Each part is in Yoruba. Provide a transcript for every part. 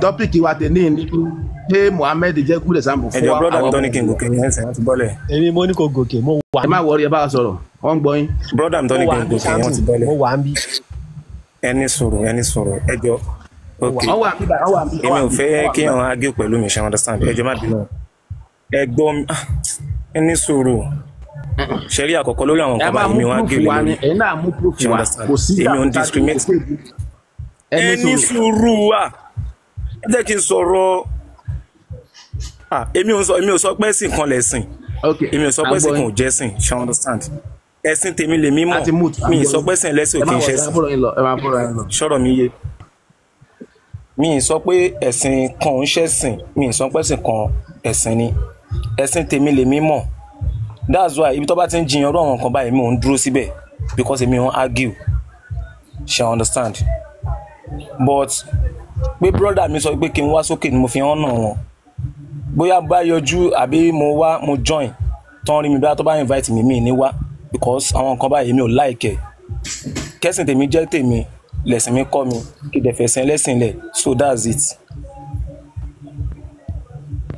Topic wa tẹ̀lé ní pé Mohammed jẹ́ good example fún wa. Ẹjọ́ brother mi tó ní kí n gòkè ní ẹ̀sìn láti bọ́lẹ̀. Èmi mo ní kó gòkè mo wà. Ẹ má wọrí ẹ bá wa sọ̀rọ̀ wọ́n ń gbọ́ yín. Brother mi tó ní kí n gòkè wọ́n ti bọ́lẹ̀. Mo wà ń bí. Ẹni sọ̀rọ̀ ẹjọ́. Okay. Wọ́n wà bí báyìí. Èmi ò fẹ́ kí àwọn argue pẹ̀lú mi, ṣe understand. Ẹjọ́ má bínú. Ẹgbọ́n ẹni sọ̀rọ̀. Ṣẹ̀rí àkọ́kọ́ lórí àwọn nǹkan báyìí mi wọ́n á gé lórí. Ẹ̀yin náà mú proof wa kò sí èmi ò ń discriminate. Ẹni sùúrù wà ẹ jẹ́ kí n sọ̀rọ̀ èmi ò sọ pé ẹ̀sìn kan lẹ̀sìn èmi ò sọ pé ẹ̀sìn kan ò jẹ́sìn, ṣe understand. Ẹ̀sìn tèmi lèmi mọ̀ mi ì sọ pé ẹ̀sìn ẹlẹ́sìn ò kí n ṣẹ̀sìn, ṣọ́rọ̀ mi yé. Mi ì sọ pé ẹ̀sìn kan ń ṣẹ̀sìn, mi ì sọ pé ẹ̀sìn kan ẹ̀sìn ni. Ẹ̀sìn tèmi lèmi mọ̀. That's why ibi tó bá ti ń jiyàn ọ̀rọ̀ àwọn nǹkan báyìí mi ò ń dúró síbẹ̀ because èmi ò ń argue, ṣe understand. But pé brother mi sọ pé kí n wá sókè ni mo fi hàn náà wọn, bóyá bá yọjú àbí mo join tán rí mi bóyá tó bá invite mi ní wá because àwọn nǹkan báyìí mi ò like ẹ̀. Kẹ́sìn tèmi jẹ́ tèmi, lẹ̀sìn mi kọ́ mi, kí dẹ̀ fẹ̀sìn lẹ́sìn lẹ̀, so that's it.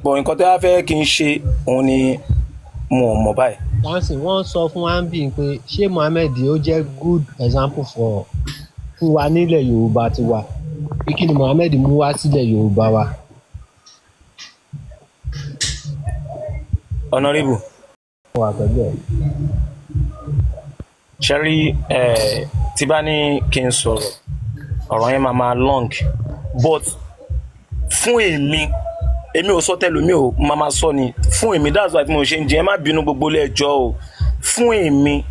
But nǹkan tó wá fẹ́ kí n ṣe òun ni mo mọ̀ báyìí. Wọ́n sọ fún Ambi pé ṣé Mohammed ó jẹ́ good example fún wa nílẹ̀ Yorùbá tiwa, pé kí ni Mohammed mú wá sílẹ̀ Yorùbá wa. Honorable. Wà pẹ̀lú ẹ̀. Ṣẹ́rí tí bá ní kí n sọ̀rọ̀ ọ̀rọ̀ yẹn máa long but fún èmi ò sọ tẹ́lẹ̀ mi ò máa sọ ni fún èmi, that's why tí mo ṣe ń jẹ́ ẹ má bínú gbogbo ilé ẹjọ́ o. Fún èmi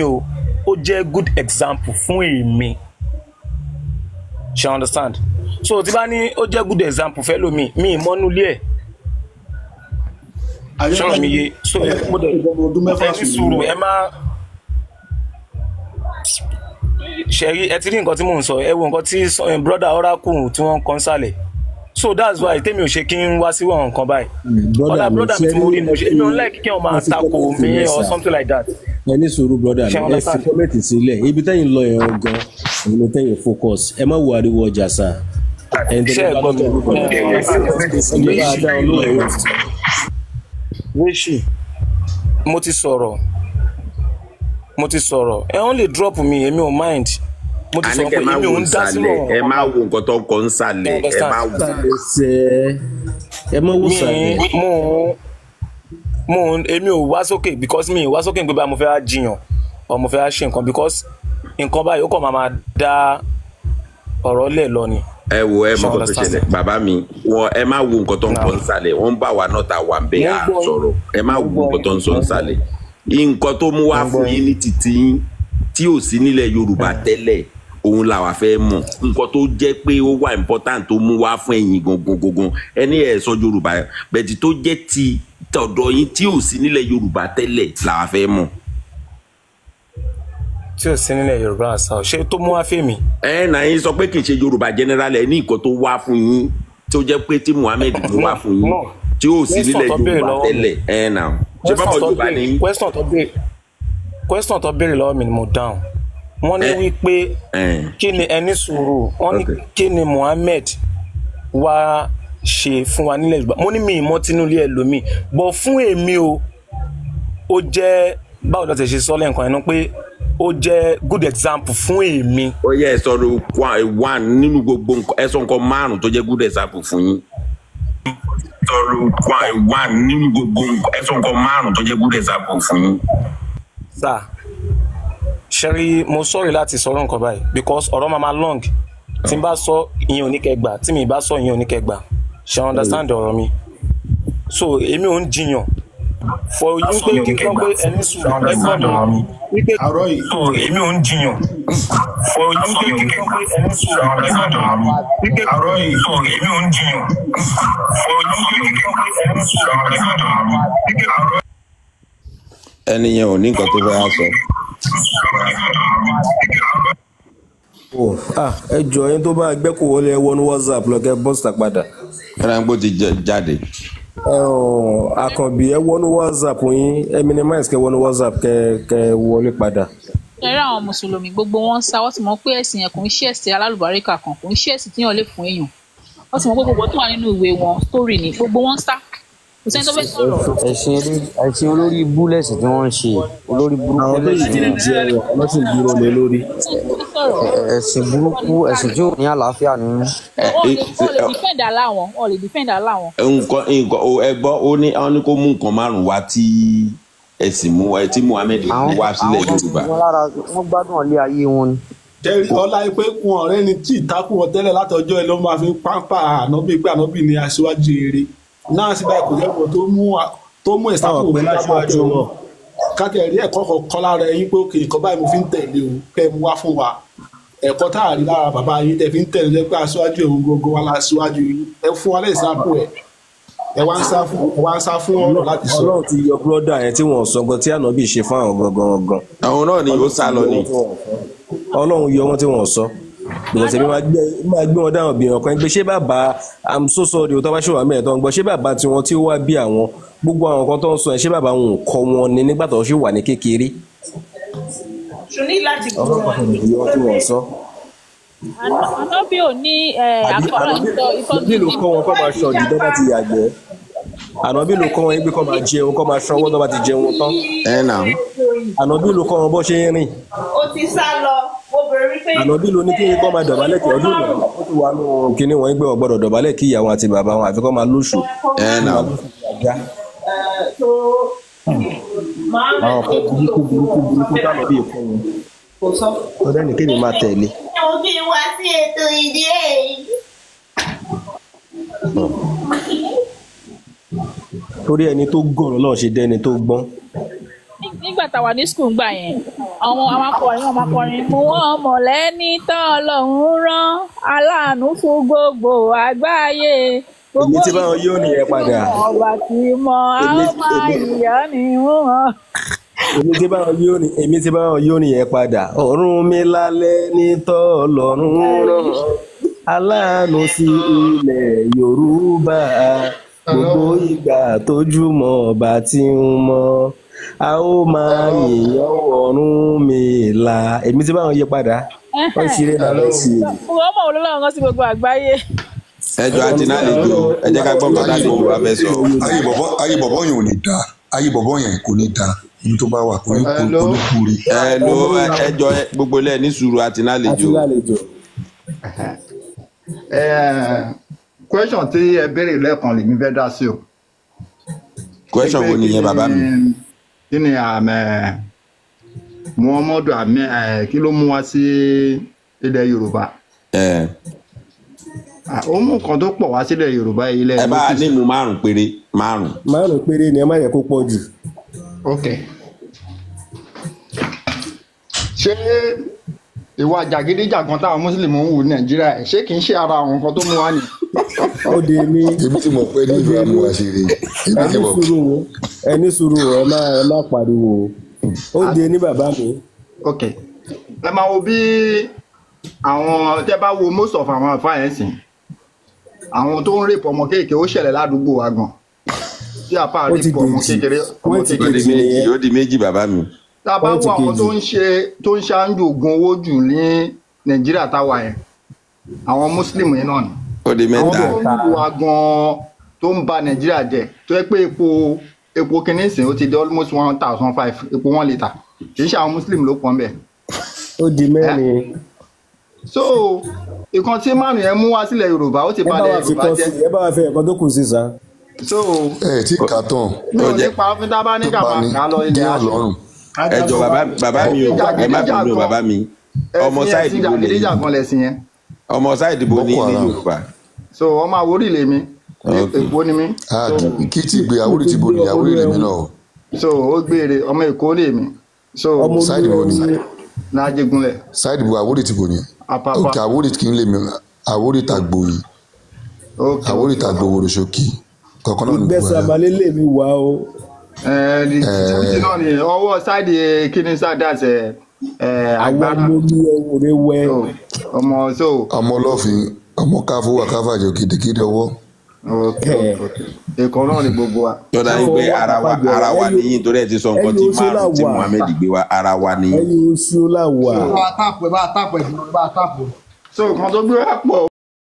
o ó jẹ́ good example fún èmi, ṣe understand. So tí bá ní ó jẹ́ good example fẹ́ lómi mi ìmọ́nú ilé ẹ̀ ṣọ́rọ̀ mi yé. So mo dẹ̀ ní sùúrù ẹ má ṣẹ̀rí ẹ ti rí nǹkan tí mò ń sọ, ẹ wo nǹkan tí brother Oracle tí wọ́n kọ́ ń sàlẹ̀. So that's why tèmi ò ṣe kí n wá sí wọn nǹkan báyìí. Brother mi tí mo rí mo ṣe èmi ò like kí wọ́n máa tako mi or something like that. Ẹni sùúrù brother mi ẹ fi kọ́mẹ̀tì sílẹ̀ ibi tẹ́yìn lọ yẹn gan òun ló tẹ́yìn focus ẹ má wo ariwo ọjà sá. Ṣé ẹ gbọ́ mi? Wéṣì mo ti sọ̀rọ̀ ẹ wọ́n lè drop mi èmi ò mind. Mo ti sọ pé èmi ò ń dá sí wọn. Ẹ má wo nǹkan tó ń kọ́ ń sàlẹ̀ ẹ má wo. Ẹ má wo sàlẹ̀. Èmi ò wá sókè because mi ò wá sókè pé bá mo fẹ́ á jiyàn or mo fẹ́ á ṣe nǹkan because nǹkan báyìí ó kàn máa dá ọ̀rọ̀ lẹ̀ lọ ni. Ẹ wo ẹ mọ kó tó ṣẹlẹ̀ bàbá mi ẹ má wo nǹkan tó ń kọ́ ń sàlẹ̀ wọ́n ń bá wa náà ta wà ń bẹ́ à sọ̀rọ̀ ẹ má wo nǹkan tó ń sọ ń sàlẹ̀. Nǹkan tó mú wá fún yín ní títí yín tí ò sí nílẹ̀ Yorùbá tẹ́lẹ̀ òun làwa fẹ́ mọ̀ nǹkan tó jẹ́ pé ó wà important tó mú wá fún ẹ̀yin gangan ẹni ẹ̀ sọ Yorùbá bẹ̀tì tó jẹ́ ti tọ̀dọ̀ yín tí ò sí nílẹ̀ Yorùbá tẹ́lẹ̀ làwa fẹ́ mọ̀. Tí ò sí nílẹ̀ Yorùbá àṣà ṣé tó mú wá fẹ́ mi. Náà yín sọ pé kì í ṣe Yorùbá general ẹ̀ ní nǹkan tó wá fún yín tó jẹ́ pé tí Mohammed ló wá fún yín tí ò sí nílẹ̀ Yorùbá tẹ́lẹ̀ náà ṣé bá Yorùbá ní. Question tó béèrè lọ́wọ́ mi ni mo dáhùn. Wọ́n ní wípé kí ni ẹni sùúrù wọ́n ní kí ni Mohammed wá ṣe fún wa nílẹ̀ Yorùbá. Mo ní mi ìmọ̀ tinúlé ẹlòmíì bọ̀ fún èmi o ó jẹ́ báwo ló ti ṣe sọ lẹ́ǹkan ẹnu pé ó jẹ́ good example fún èmi. Ó yẹ ẹ sọ̀rọ̀ one nínú gbogbo ẹ sọ nǹkan márùn tó jẹ́ good example fún yín. Sọ̀rọ̀ one nínú gbogbo ẹ sọ nǹkan márùn tó jẹ́ good example fún yín. Sir Sherry mo sorry láti sọ̀rọ̀ nǹkan báyìí because ọ̀rọ̀ máa long tí n bá sọ ìyẹn ò ní kẹ́ gbà tí mi bá sọ ìyẹn ò ní kẹ́ gbà ṣe understand ọ̀rọ̀ mi. So èmi ò ń jiyàn for you pé kí n kọ́ pé ẹni sùn ẹgbọ́n mi wípé àárọ̀ yìí so èmi ò ń jiyàn for you pé kí n kọ́ pé ẹni sùn ẹgbọ́n mi wípé àárọ̀ yìí so èmi ò ń jiyàn for you pé kí n kọ́ pé ẹni sùn ẹgbọ́n mi wípé àárọ̀. Ẹni yẹn ò ní nǹkan tó fẹ́ sọ. Ẹ jọ̀ọ́ yín tó bá gbẹ́kọ̀ wọlé ẹ wọnú WhatsApp lọ kẹ́ bọ́sítà padà. Ẹranko ti jáde. Àkànbí ẹ wọnú WhatsApp yín ẹ minimize kẹ́ wọnú WhatsApp kẹ́ wọlé padà. Ṣẹ̀rí àwọn mùsùlùmí gbogbo wọn ń sá, wọ́n ti mọ̀ pé ẹ̀sìn yẹn kò ń ṣe ẹ̀sìn alálùbáríkà kan, kò ń ṣe ẹ̀sìn tíyàn lè fún èèyàn. Wọ́n ti mọ̀ pé gbogbo tó wà nínú ìwé wọn story ni gbogbo wọn ń sá. Kò sẹ́ni tó fẹ́ sọ̀rọ̀. Ẹ̀sìn olórí ibú lẹ̀sìn tí wọ́n ń ṣe, olórí burúkú àwọn tó yìí ti jẹ ọmọ tí ń dúró lé lórí. ẹ̀sìn burúkú, ẹ̀sìn tí ò ní àlàáfíà nínú. Wọ́n lè defend Allah wọn, wọ́n lè defend Allah wọn. nǹkan ẹgbọ́n ó ní kó mú nǹkan márùn-ún wá tí ẹ̀sìn mú tí Muhammed mú wá sílẹ̀ Yorùbá. Wọ́n gbádùn ọ̀lẹ́ ayé wọn ni. Tẹ́rí ọlá pé wọn ọ̀rẹ́ ni tí ìtakùn wọn tẹ́lẹ̀ látọjọ́ ẹ ló máa fi pàǹpà ànábì pé ànábì ni aṣíwájú eré náà síbẹ̀ kò lẹ́kọ̀ọ́ tó mú ẹ̀sàkùn wọn láṣíwájú wọn káàkiri rí ẹ̀kọ́ kọ̀ọ̀kan lára ẹ̀yin pé òkè nǹkan báyìí mo fi ń tẹ̀lé o kẹ́ ẹ mú wá fún wa ẹ̀kọ́ tá a rí lára bàbá yín tẹ̀ fi ń tẹ̀lé pé aṣíwájú ẹ̀hún gbogbo wa láṣíwájú yín ẹ fún wa lẹ́sàkùn ẹ wá ń sá fún ọ̀rọ̀ láti sọ. Ọlọ́run ti yọ bírọ́dà yẹn tí wọ́n sọ gan tí ànábì ṣe fún àwọn gangan. àwọn náà ni ó sá lọ ni. Ọlọ́run yọ wọn tí wọ́n sọ because èmi máa gbé wọn dáhùn obìnrin kan pé ṣé bàbá I'm so sorry tó bá ṣe wà mẹ́rin tó ń gbọ́ ṣé bàbá tiwọn tí ó wá bí àwọn gbogbo àwọn kan tó ń sọ ẹ̀ ṣé bàbá wọn ò kọ́ wọn ni nígbà tó ṣì wà ní kékeré. Ọlọ́run sọ. Ànábì ò ní àkọ́rọ̀ ìtọ́jú. Ànábì ló kọ́ wọn kọ́ máa ṣọ̀dì tó bá ti yàgbẹ́. Ànábì ló kọ́ wọn pé kọ́ máa jẹun kọ́ máa ṣọwọ́ tó bá ti jẹun tán. Ànábì ló kọ́ wọn bó ṣe ń rìn. Ó ti sá lọ. Ànábì ló ní kí kọ́ máa dọ̀bálẹ̀ kí ọdún náà ó ti wà nù kíní wọn gbé wọn gbọ́dọ̀ dọ̀bálẹ̀ kí ìyàwó àti bàbá wọn àfi kọ́ máa lóṣù. Àwọn kan burúkú táwọn bí ìkọ́ wọn. Ọ̀dọ́ ní kéde máa tẹ̀lé. Òbí wá sí ètò ìdí èyí. Torí ẹni tó gọ̀rọ̀ náà ṣe dẹ́ni tó gbọ́n. Nígbà táwa ní skul gbà yẹn àwọn akọrin mú wọn mọ̀lẹ́ni tán Ọlọ́run rán aláàánú fún gbogbo àgbáyé. Èmi ti bá wọn yóò nìyẹn padà. Ọba tí mọ àwọn máa yíyá ni wọ́n. Èmi ti bá wọn yóò nìyẹn padà. Ọ̀run mi lálẹ́ ní tọ́ Ọlọ́run rán aláàánú sí ilẹ̀ Yorùbá. Gbogbo ìgbà tójúmọ́ ọba tí ń mọ́ a ó máa yìnyín ọ̀run mi là. Èmi ti bá wọn yí padà. Wọ́n ṣeré náà lọ sí i. Wọ́n mọ̀ wọ́n lọ́wọ́ sí gbogbo àgbáyé. Ẹjọ́ àti náà lè jò ẹ jẹ́ ká gbọ́ bọ́ láti jò wá fẹ́ sọ. Ayé bọ̀bọ̀ yẹn ò ní da ayé bọ̀bọ̀ yẹn kò ní da ibi tó bá wà kò ní kúri. Ẹjọ́ gbogbo ilẹ̀ ní sùúrù àti náà lè jò. Question tí ẹ béèrè lẹ́ẹ̀kan lèmi fẹ́ dá sí o. Question wo nìyẹn bàbá mi? Kí ni Muhammadu kí ló mú wá sí ilẹ̀ Yorùbá? Ó mú nǹkan tó pọ̀ wá sílẹ̀ Yorùbá ilẹ̀. Ẹ bá ní mú márùn péré. Márùn péré ni ẹ má yẹ kó pọ̀ jù. Ok. Ṣé ìwà jàgídíjàgan táwọn Mùsùlùmí ń wù ní Nàìjíríà ṣé kì í ṣe ara àwọn nǹkan tó mú wá ni? Ó di ní. Èmi ti mọ̀ pé ní ìlú àmú àṣírí. Ẹni sùúrù ẹ má pariwo. Ó di ní bàbá mi. Ok. Ẹ máa wo bí àwọn tẹ́ bá wo most of àwọn àfáàyẹ̀sìn àwọn tó ń rèpọ̀ ọmọ kéèké ó ṣẹlẹ̀ ládùúgbò wa gan. Tí àpá rèpọ̀ ọmọ kékeré. Ó di méjì bàbá mi. Tá a bá wo àwọn tó ń ṣáájú oògùn owó jù ní Nàìjíríà táwa yẹn àwọn Muslim yẹn náà ni. Ó di mẹ́ta. Àwọn tó ń lù wá gan tó ń ba Nàìjíríà jẹ́ tó yẹ pé epo kìíní sìn ó ti dé almost 1,500 epo 1 litre kì í ṣe àwọn Muslim ló pọ̀ ń bẹ̀. Ó di mẹ́rin. So ìkan tí márùn yẹn mú wá sílẹ̀ Yorùbá ó ti balẹ̀ Yorùbá jẹ́. Ẹ bá wa fẹ́ ẹ̀kan tó kù sí sa. So tí kà tán. mi ò ní pa fún tábà ní kàmá kà lọ ilẹ̀ aṣọ. Ẹjọ́ bàbá mi o ẹ má bínú bàbá mi. Ọmọ sáìdì bo lè yí. Ọmọ sáìdì bo ní Yorùbá. So ọmọ Àwórì lèmi. Èkó ni mí. Kí tí gbé Àwórì ti bo ní Àwórì lèmi náà. So ó gbére ọmọ Èkó lèmi. So sáìdì bo ní. Lájẹgúnlẹ̀. Sáìdì bo Àwórì ti bo ní. Òkè Àwórì kì í lè mi Àwórì tàgbòyì. Àwórì tàgbòwòrò ṣókí. Kọ̀ọ̀kan náà ní gbogbo ìgbésẹ̀ abalẹ̀ lè mi wá o. Ọwọ́ sáìdì kíní sáàdáṣẹ agbára. Àwọn ọmọ mi ọwọ́ rẹ wẹ. Ọmọ ọlọ́fin ọmọ káfó wà káfàjọ kìdìkìdì ọwọ́. Èkó náà ni gbogbo wa. Tọ́da yín pé ara wa nìyí torí ẹ ti sọ nǹkan tí márùn tí Muhammed gbé wa ara wa nìyí. ẹ̀yin oṣù làwà. So nǹkan tó gbé wa pọ̀.